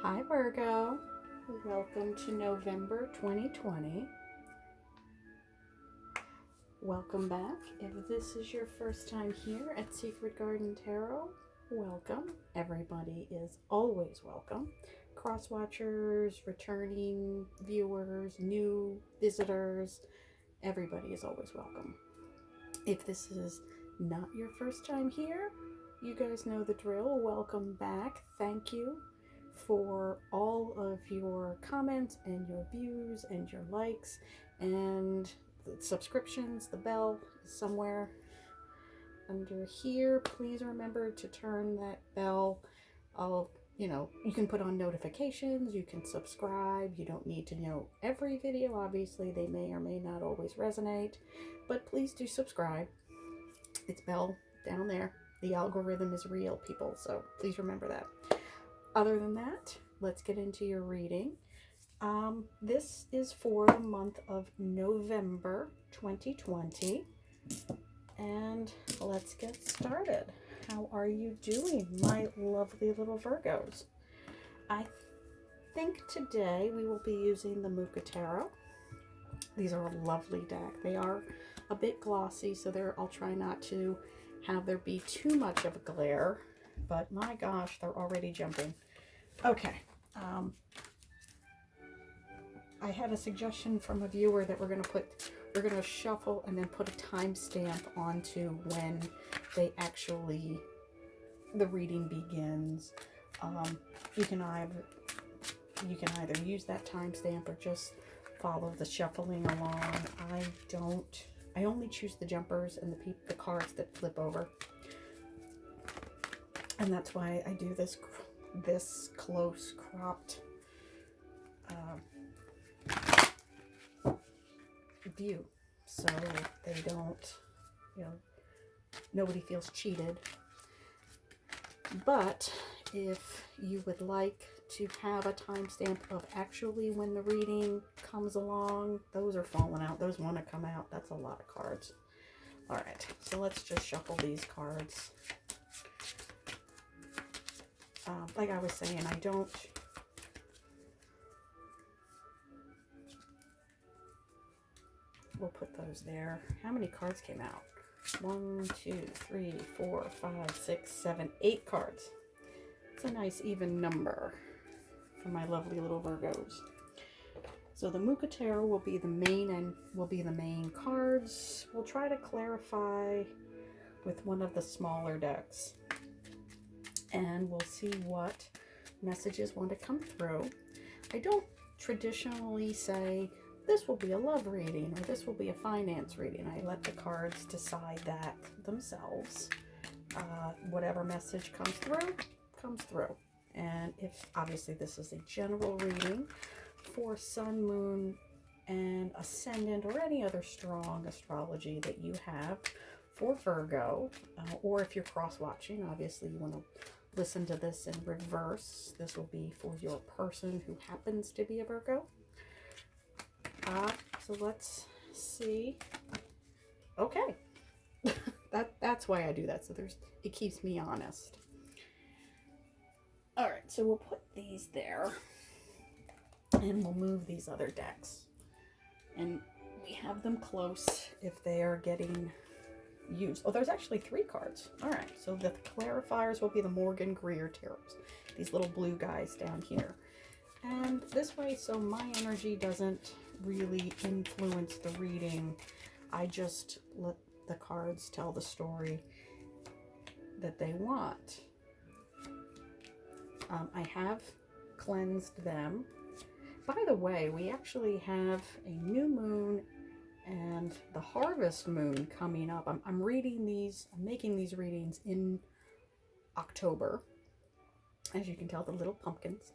Hi Virgo, welcome to November 2020. Welcome back. If this is your first time here at Secret Garden Tarot, welcome. Everybody is always welcome. Cross watchers, returning viewers, new visitors, everybody is always welcome. If this is not your first time here, you guys know the drill. Welcome back. Thank you for all of your comments and your views and your likes and the subscriptions. The bell is somewhere under here. Please remember to turn that bell. You can put on notifications, you can subscribe. You don't need to know every video. Obviously, they may or may not always resonate, but please do subscribe. It's bell down there. The algorithm is real, people, so please remember that. Other than that, let's get into your reading. This is for the month of November 2020. And let's get started. How are you doing, my lovely little Virgos? I think today we will be using the Muka Tarot. These are a lovely deck. They are a bit glossy, so I'll try not to have there be too much of a glare. But my gosh, they're already jumping. Okay. I had a suggestion from a viewer that we're going to shuffle and then put a timestamp onto when the reading begins. You can either use that timestamp or just follow the shuffling along. I only choose the jumpers and the cards that flip over. And that's why I do this close cropped view, so they don't, nobody feels cheated. But if you would like to have a timestamp of actually when the reading comes along, those are falling out. Those want to come out. That's a lot of cards. All right, so let's just shuffle these cards. Like I was saying, we'll put those there. How many cards came out? 1, 2, 3, 4, 5, 6, 7, 8 cards. It's a nice even number for my lovely little Virgos. So the Muka Tarot will be the main cards. We'll try to clarify with one of the smaller decks. And we'll see what messages want to come through. I don't traditionally say this will be a love reading or this will be a finance reading. I let the cards decide that themselves. Whatever message comes through. And if obviously this is a general reading for sun, moon, and ascendant, or any other strong astrology that you have for Virgo, or if you're cross-watching, obviously you want to listen to this in reverse. This will be for your person who happens to be a Virgo. So let's see. Okay. That's why I do that. So it keeps me honest. All right, so we'll put these there and we'll move these other decks. And we have them close if they are getting used. Oh, there's actually 3 cards. All right, so the clarifiers will be the Morgan Greer tarots, these little blue guys down here. And this way, so my energy doesn't really influence the reading. I just let the cards tell the story that they want. I have cleansed them. By the way, we actually have a new moon and the harvest moon coming up. I'm making these readings in October. As you can tell, the little pumpkins,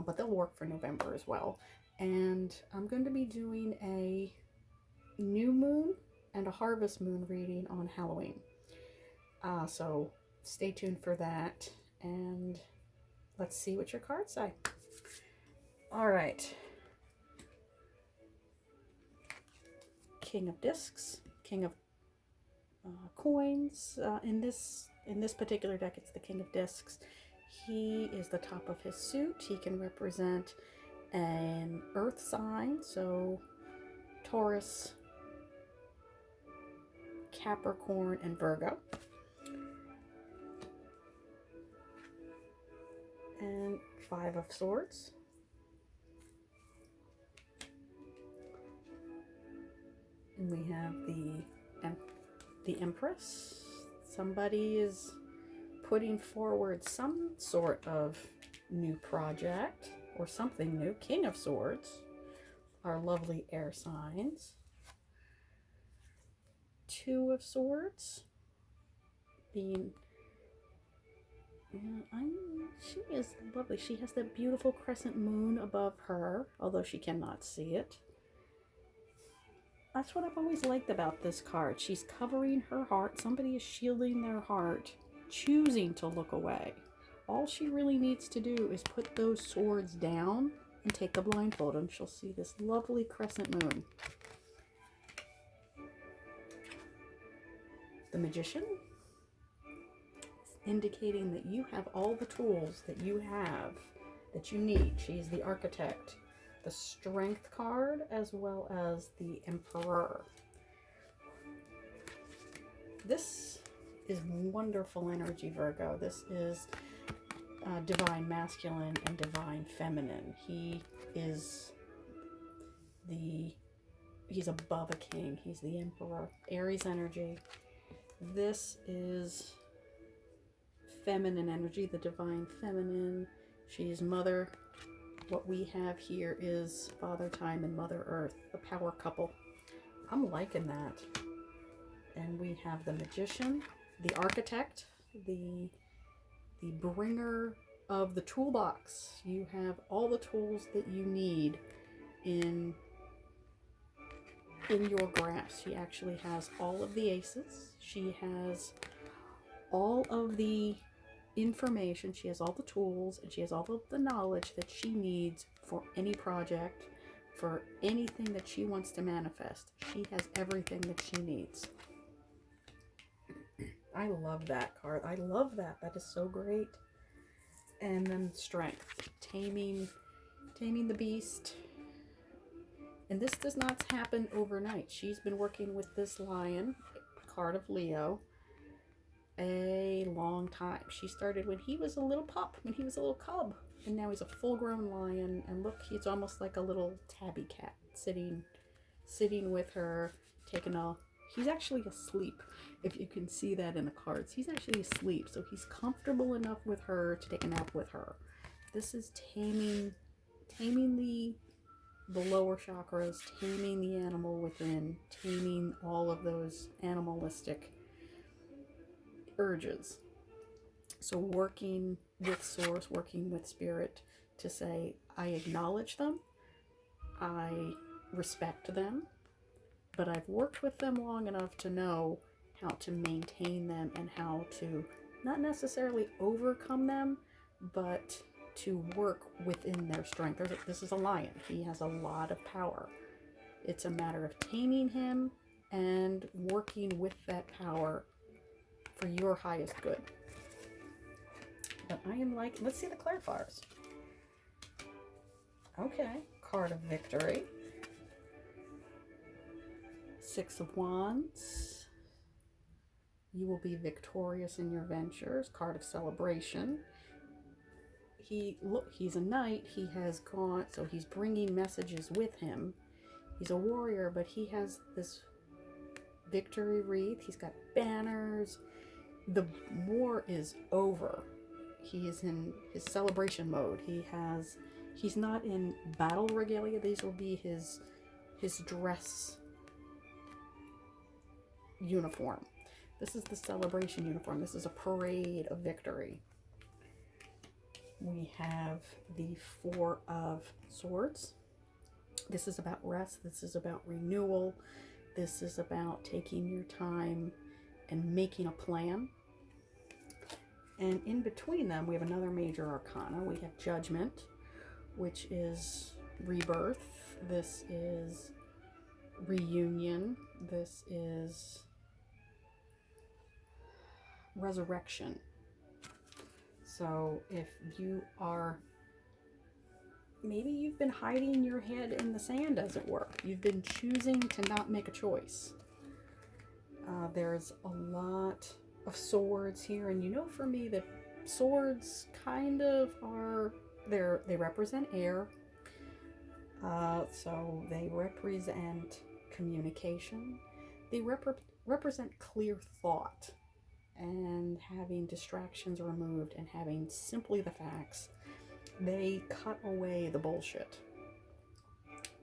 but they'll work for November as well. And I'm going to be doing a new moon and a harvest moon reading on Halloween. So stay tuned for that, and let's see what your cards say. All right. King of Discs, King of Coins. In this particular deck, it's the King of Discs. He is the top of his suit. He can represent an earth sign, so Taurus, Capricorn, and Virgo. And 5 of Swords. And we have the Empress. Somebody is putting forward some sort of new project or something new. King of Swords, our lovely air signs. 2 of Swords being, she is lovely. She has that beautiful crescent moon above her, although she cannot see it. That's what I've always liked about this card. She's covering her heart. Somebody is shielding their heart, choosing to look away. All she really needs to do is put those swords down and take the blindfold, and she'll see this lovely crescent moon. The Magician, indicating that you have all the tools that you have, that you need. She's the Architect. The Strength card, as well as the Emperor. This is wonderful energy, Virgo. This is divine masculine and divine feminine. He's above a king. He's the Emperor. Aries energy. This is feminine energy, the divine feminine. She's mother. What we have here is Father Time and Mother Earth, the power couple. I'm liking that. And we have the Magician, the Architect, the bringer of the toolbox. You have all the tools that you need in your grasp. She actually has all of the aces. She has all of the information, she has all the tools, and she has all of the knowledge that she needs for any project, for anything that she wants to manifest. She has everything that she needs. I love that card. I love that. That is so great. And then Strength, taming the beast. And this does not happen overnight. She's been working with this lion, card of Leo, a long time. She started when he was a little pup, when he was a little cub, and now he's a full-grown lion. And look, he's almost like a little tabby cat sitting with her, he's actually asleep. If you can see that in the cards, he's actually asleep, so he's comfortable enough with her to take a nap with her. This is taming the lower chakras, taming the animal within, taming all of those animalistic urges. So working with Source, working with Spirit to say, I acknowledge them, I respect them, but I've worked with them long enough to know how to maintain them and how to not necessarily overcome them, but to work within their strength. This is a lion. He has a lot of power. It's a matter of taming him and working with that power for your highest good. But I am like, let's see the clarifiers. Okay, card of Victory. 6 of Wands. You will be victorious in your ventures. Card of Celebration. He's a knight. He has gone, so he's bringing messages with him. He's a warrior, but he has this victory wreath. He's got banners. The war is over. He is in his celebration mode. He's not in battle regalia. These will be his dress uniform. This is the celebration uniform. This is a parade of victory. We have the 4 of Swords. This is about rest. This is about renewal. This is about taking your time and making a plan. And in between them, we have another major arcana. We have Judgment, which is rebirth. This is reunion. This is resurrection. So if you are, maybe you've been hiding your head in the sand, as it were. You've been choosing to not make a choice. There's a lot of swords here, and you know, for me, that swords kind of are, they represent air. So they represent communication. They represent clear thought and having distractions removed and having simply the facts. They cut away the bullshit.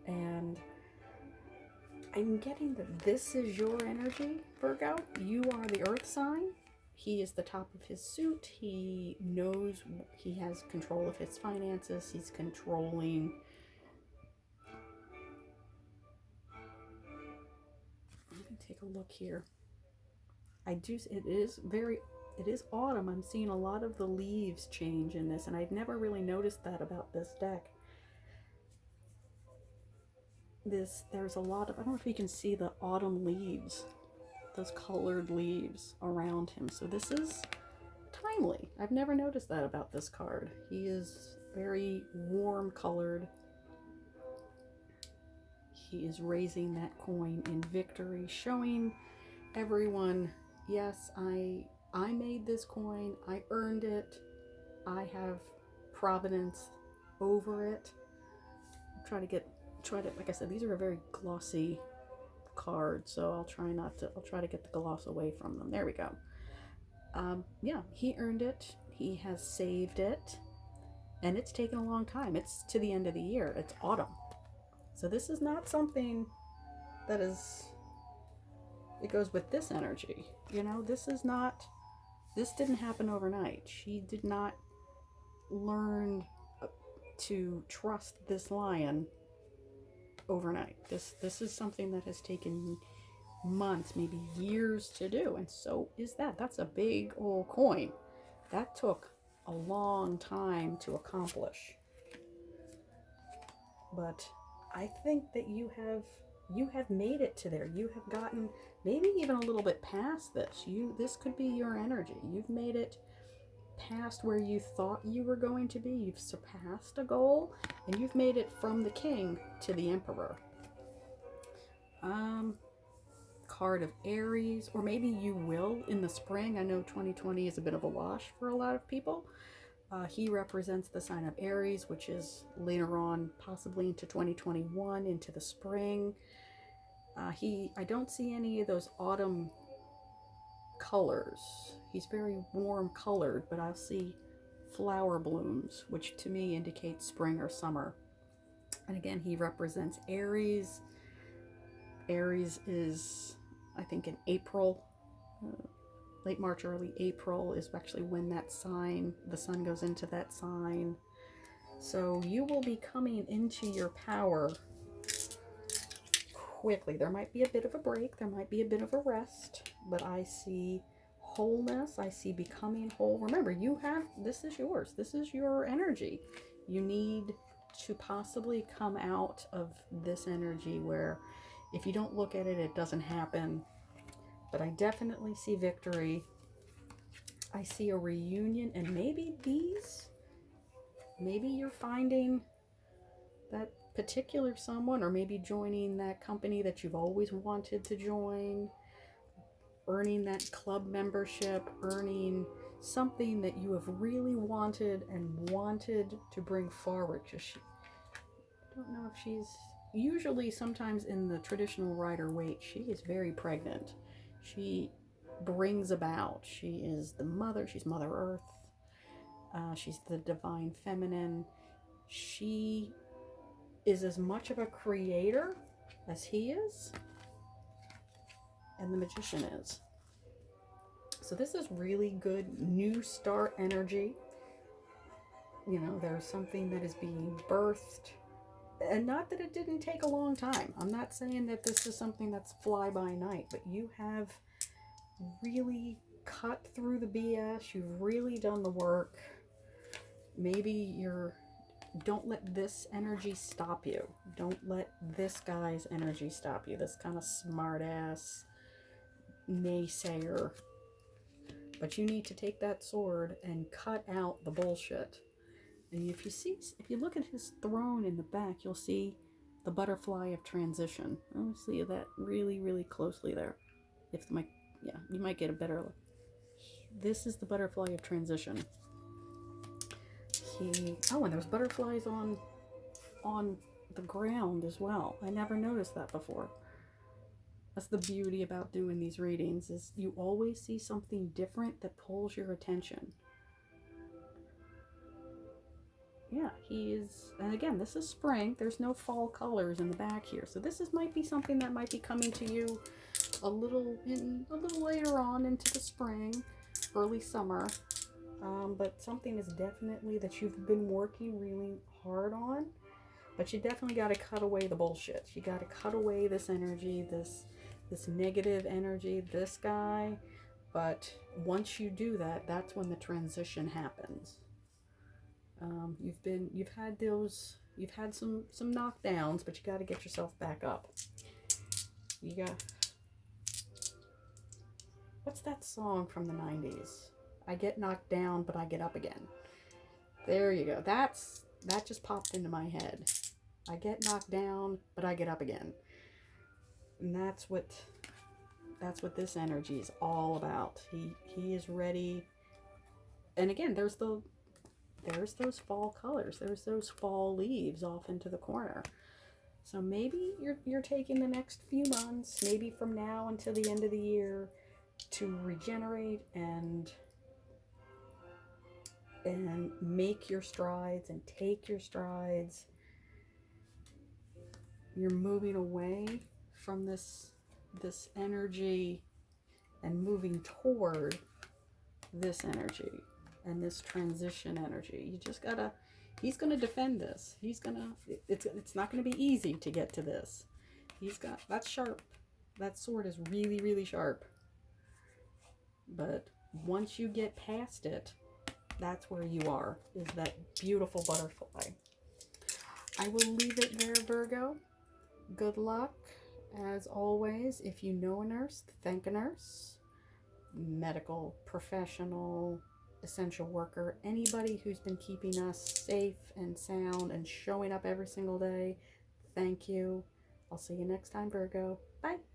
And I'm getting that this is your energy, Virgo. You are the earth sign. He is the top of his suit. He knows he has control of his finances. He's controlling. I'm going to take a look here. It is autumn. I'm seeing a lot of the leaves change in this, and I'd never really noticed that about this deck. There's a lot of, I don't know if you can see the autumn leaves, those colored leaves around him. So this is timely. I've never noticed that about this card. He is very warm colored. He is raising that coin in victory, showing everyone, yes, I made this coin. I earned it. I have providence over it. Try to, like I said, these are a very glossy card, so I'll try to get the gloss away from them. There we go. Yeah, he earned it. He has saved it, and it's taken a long time. It's to the end of the year. It's autumn. So this is not something that is, it goes with this energy. You know, this didn't happen overnight. She did not learn to trust this lion overnight. This is something that has taken months, maybe years to do, and so is that. That's a big old coin. That took a long time to accomplish. But I think that you have made it to there. You have gotten maybe even a little bit past this. This could be your energy. You've made it past where you thought you were going to be. You've surpassed a goal, and you've made it from the king to the emperor. Card of Aries, or maybe you will in the spring. I know 2020 is a bit of a wash for a lot of people. He represents the sign of Aries, which is later on, possibly into 2021, into the spring. I don't see any of those autumn colors. He's very warm colored, but I'll see flower blooms, which to me indicates spring or summer. And again, he represents Aries. Aries is, I think, in April, late March, early April is actually when that sign, the sun goes into that sign. So you will be coming into your power quickly. There might be a bit of a break. There might be a bit of a rest, but I see wholeness. I see becoming whole. Remember, this is yours. This is your energy. You need to possibly come out of this energy where if you don't look at it, it doesn't happen. But I definitely see victory. I see a reunion, and maybe you're finding that particular someone, or maybe joining that company that you've always wanted to join, earning that club membership, earning something that you have really wanted to bring forward. I don't know if she's, usually sometimes in the traditional Rider-Waite, she is very pregnant. She brings about, she is the mother, she's Mother Earth, she's the divine feminine. She is as much of a creator as he is, and the magician is. So this is really good new start energy. You know, there's something that is being birthed. And not that it didn't take a long time. I'm not saying that this is something that's fly by night, but you have really cut through the BS. You've really done the work. Maybe don't let this energy stop you. Don't let this guy's energy stop you. This kind of smart ass naysayer. But you need to take that sword and cut out the bullshit. And if you look at his throne in the back, you'll see the butterfly of transition. I'll see that really, really closely there. You might get a better look. This is the butterfly of transition. And there's butterflies on the ground as well. I never noticed that before. That's the beauty about doing these readings, is you always see something different that pulls your attention. Yeah, and again, this is spring. There's no fall colors in the back here. So might be something that might be coming to you a little later on into the spring, early summer. But something is definitely that you've been working really hard on. But you definitely got to cut away the bullshit. You got to cut away this energy, this negative energy, this guy. But once you do that, that's when the transition happens. You've had some knockdowns, but you got to get yourself back up. What's that song from the 90s? I get knocked down, but I get up again. There you go. That just popped into my head. I get knocked down, but I get up again. And that's what this energy is all about. He is ready. And again, there's those fall colors. There's those fall leaves off into the corner. So maybe you're taking the next few months, maybe from now until the end of the year, to regenerate and make your strides and take your strides. You're moving away from this energy and moving toward this energy and this transition energy. You just gotta, he's gonna defend this. It's not gonna be easy to get to this. That's sharp. That sword is really, really sharp. But once you get past it, that's where you are, is that beautiful butterfly. I will leave it there, Virgo. Good luck. As always, if you know a nurse, thank a nurse. Medical professional, essential worker, anybody who's been keeping us safe and sound and showing up every single day, thank you. I'll see you next time, Virgo. Bye.